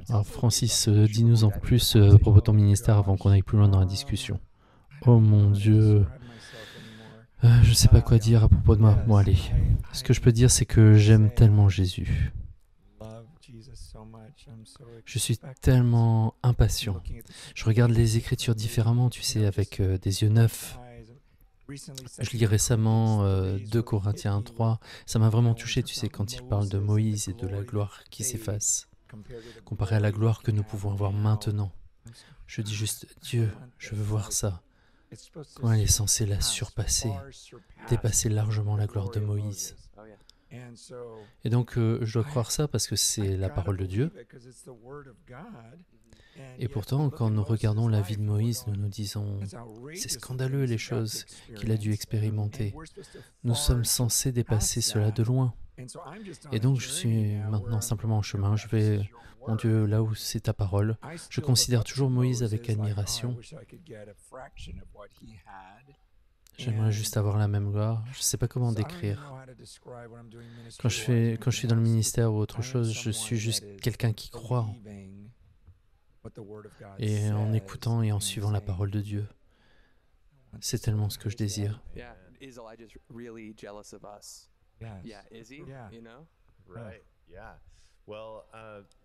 Alors Francis, dis-nous en plus à propos de ton ministère avant qu'on aille plus loin dans la discussion. Oh mon Dieu, je ne sais pas quoi dire à propos de moi. Bon allez, ce que je peux dire c'est que j'aime tellement Jésus. Je suis tellement impatient. Je regarde les Écritures différemment, tu sais, avec des yeux neufs. Je lis récemment 2 Corinthiens 3. Ça m'a vraiment touché, tu sais, quand il parle de Moïse et de la gloire qui s'efface, comparé à la gloire que nous pouvons avoir maintenant. Je dis juste, Dieu, je veux voir ça. Comment elle est censée la surpasser, dépasser largement la gloire de Moïse. Et donc, je dois croire ça parce que c'est la parole de Dieu. Et pourtant, quand nous regardons la vie de Moïse, nous nous disons, c'est scandaleux les choses qu'il a dû expérimenter. Nous sommes censés dépasser cela de loin. Et donc, je suis maintenant simplement en chemin. Je vais, mon Dieu, là où c'est ta parole. Je considère toujours Moïse avec admiration. J'aimerais juste avoir la même gloire. Je ne sais pas comment décrire. Quand je suis dans le ministère ou autre chose, je suis juste quelqu'un qui croit. Et en écoutant et en suivant la parole de Dieu. C'est tellement ce que je désire. Eh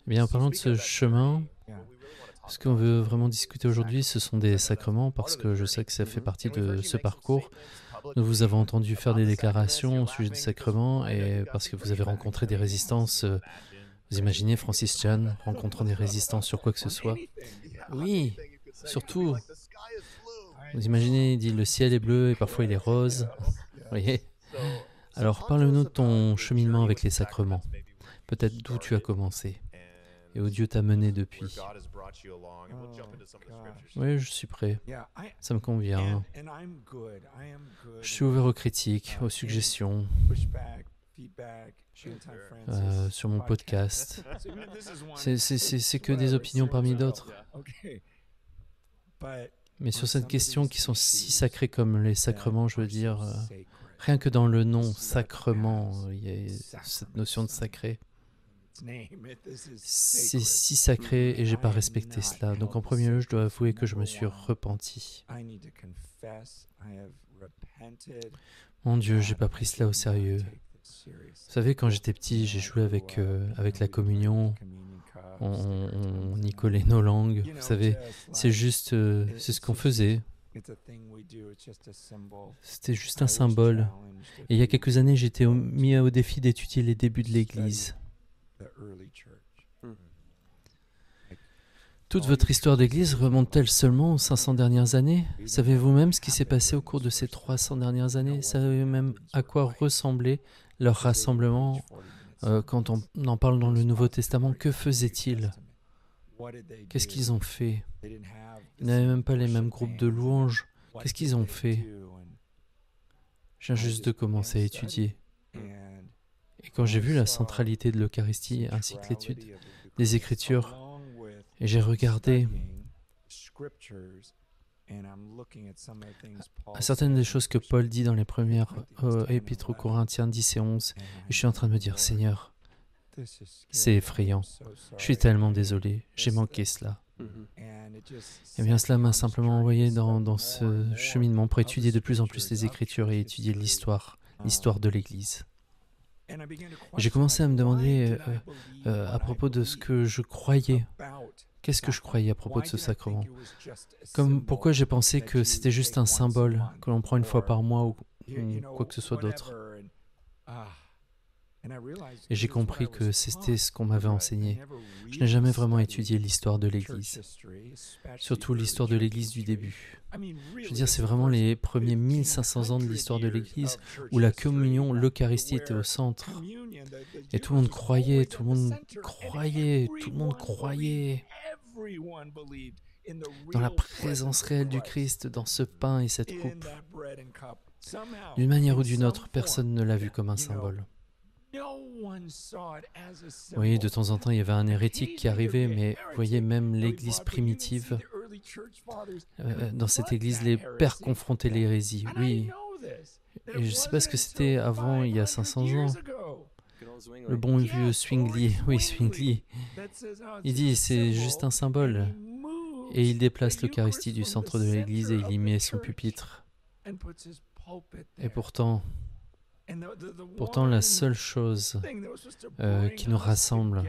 bien, en parlant de ce chemin, ce qu'on veut vraiment discuter aujourd'hui, ce sont des sacrements, parce que je sais que ça fait partie de ce parcours. Nous vous avons entendu faire des déclarations au sujet des sacrements, et parce que vous avez rencontré des résistances. Vous imaginez Francis Chan rencontrant des résistances sur quoi que ce soit? Oui, surtout. Vous imaginez, il dit le ciel est bleu et parfois il est rose. Vous voyez? Alors parle-nous de ton cheminement avec les sacrements. Peut-être d'où tu as commencé et où Dieu t'a mené depuis. Oui, je suis prêt. Ça me convient. Je suis ouvert aux critiques, aux suggestions. Sur mon podcast. C'est que des opinions parmi d'autres. Mais sur cette question qui sont si sacrées comme les sacrements, je veux dire, rien que dans le nom sacrement, il y a cette notion de sacré. C'est si sacré et j'ai pas respecté cela. Donc en premier lieu, je dois avouer que je me suis repenti. Mon Dieu, j'ai pas pris cela au sérieux. Vous savez, quand j'étais petit, j'ai joué avec la communion. On y collait nos langues. Vous savez, c'est juste, c'est ce qu'on faisait. C'était juste un symbole. Et il y a quelques années, j'étais mis au défi d'étudier les débuts de l'Église. Toute votre histoire d'Église remonte-t-elle seulement aux 500 dernières années? Savez-vous même ce qui s'est passé au cours de ces 300 dernières années? Savez-vous même à quoi ressemblait leur rassemblement quand on en parle dans le Nouveau Testament? Que faisaient-ils? Qu'est-ce qu'ils ont fait? Ils n'avaient même pas les mêmes groupes de louanges. Qu'est-ce qu'ils ont fait? Je viens juste de commencer à étudier. Et quand j'ai vu la centralité de l'Eucharistie ainsi que l'étude des Écritures, et j'ai regardé à certaines des choses que Paul dit dans les premières épîtres aux Corinthiens 10 et 11, et je suis en train de me dire, Seigneur, c'est effrayant. Je suis tellement désolé, j'ai manqué cela. Et bien cela m'a simplement envoyé dans ce cheminement pour étudier de plus en plus les Écritures et étudier l'histoire de l'Église. J'ai commencé à me demander à propos de ce que je croyais. Qu'est-ce que je croyais à propos de ce sacrement? Pourquoi j'ai pensé que c'était juste un symbole que l'on prend une fois par mois ou quoi que ce soit d'autre. Et j'ai compris que c'était ce qu'on m'avait enseigné. Je n'ai jamais vraiment étudié l'histoire de l'Église, surtout l'histoire de l'Église du début. Je veux dire, c'est vraiment les premiers 1500 ans de l'histoire de l'Église où la communion, l'Eucharistie était au centre. Et tout le monde croyait, tout le monde croyait, tout le monde croyait dans la présence réelle du Christ, dans ce pain et cette coupe. D'une manière ou d'une autre, personne ne l'a vu comme un symbole. Oui, de temps en temps, il y avait un hérétique qui arrivait, mais vous voyez, même l'Église primitive, dans cette Église, les pères confrontaient l'hérésie. Oui, et je ne sais pas ce que c'était avant, il y a 500 ans. Le bon vieux Zwingli, oui, Zwingli, il dit c'est juste un symbole. Et il déplace l'Eucharistie du centre de l'église et il y met son pupitre. Et pourtant la seule chose qui nous rassemble,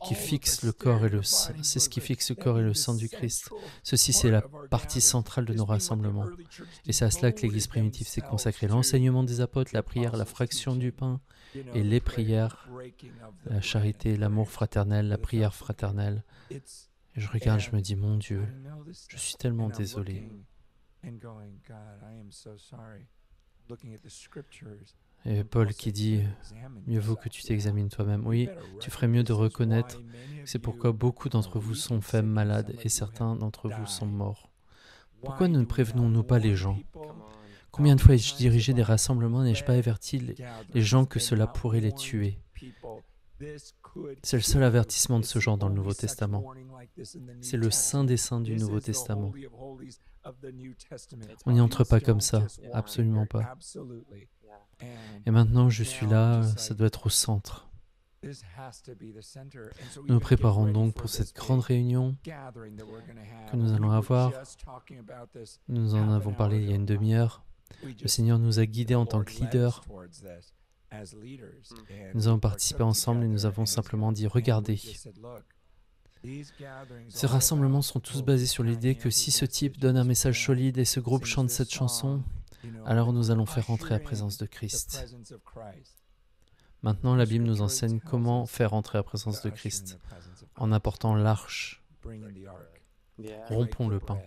qui fixe le corps et le sang, c'est ce qui fixe le corps et le sang du Christ. Ceci, c'est la partie centrale de nos rassemblements. Et c'est à cela que l'Église primitive s'est consacrée. L'enseignement des apôtres, la prière, la fraction du pain et les prières, la charité, l'amour fraternel, la prière fraternelle. Et je regarde, je me dis, mon Dieu, je suis tellement désolé. Et Paul qui dit, mieux vaut que tu t'examines toi-même. Oui, tu ferais mieux de reconnaître, c'est pourquoi beaucoup d'entre vous sont faits malades et certains d'entre vous sont morts. Pourquoi ne prévenons-nous pas les gens? Combien de fois ai-je dirigé des rassemblements, n'ai-je pas averti les gens que cela pourrait les tuer? C'est le seul avertissement de ce genre dans le Nouveau Testament. C'est le Saint des Saints du Nouveau Testament. On n'y entre pas comme ça, absolument pas. Et maintenant, je suis là, ça doit être au centre. Nous nous préparons donc pour cette grande réunion que nous allons avoir. Nous en avons parlé il y a une demi-heure. Le Seigneur nous a guidés en tant que leaders. Nous avons participé ensemble et nous avons simplement dit, regardez, ces rassemblements sont tous basés sur l'idée que si ce type donne un message solide et ce groupe chante cette chanson, alors nous allons faire entrer la présence de Christ. Maintenant, la Bible nous enseigne comment faire entrer la présence de Christ en apportant l'arche. Rompons le pain.